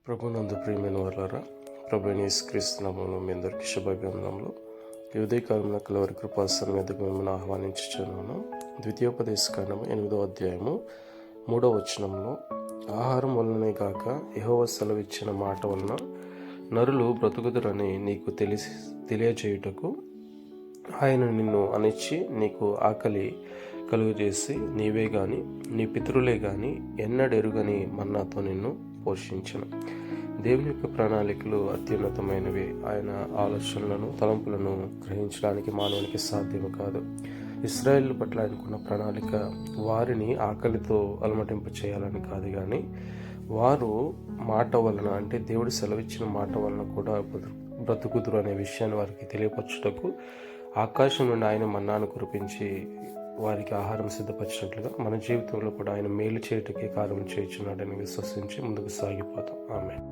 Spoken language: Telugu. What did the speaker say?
ప్రభునందు ప్రియమైన వారులారా, ప్రభువైన యేసుక్రీస్తు నామములో మీ అందరికీ శుభాభివందనములు. ఈ ఉదయకాలంలో కలవరి కృపాసనం మీదకు మిమ్మల్ని ఆహ్వానించుచున్నాను. ద్వితీయోపదేశకాండము 8వ అధ్యాయము 3వ వచనంలో, ఆహారం వలనే కాక యెహోవా సెలవిచ్చిన మాట వలన నరులు బ్రతుకుదురని నీకు తెలియజేయుటకు ఆయన నిన్ను అనిచ్చి నీకు ఆకలి కలుగజేసి నీవే గాని నీ పితరులే గాని ఎన్నడెరుగని మన్నాతో నిన్ను పోషించను. దేవుని యొక్క ప్రణాళికలు అత్యున్నతమైనవి. ఆయన ఆలోచనలను, తలంపులను గ్రహించడానికి మానవునికి సాధ్యము కాదు. ఇశ్రాయేలు పట్ల ఆయనకున్న ప్రణాళిక వారిని ఆకలితో అలమటింప చేయాలని కాదు, కానీ వారు మాట వలన, అంటే దేవుడు సెలవిచ్చిన మాట వలన కూడా బ్రతుకుదురు అనే విషయాన్ని వారికి తెలియపరచుటకు ఆకాశం నుండి ఆయన మన్నాను కురిపించి వారికి ఆహారం సిద్ధపరిచినట్లుగా మన జీవితంలో కూడా ఆయన మేలు చేయటకే కార్యం చేయుచున్నాడని విశ్వసించి ముందుకు సాగిపోతాం. ఆమేన్.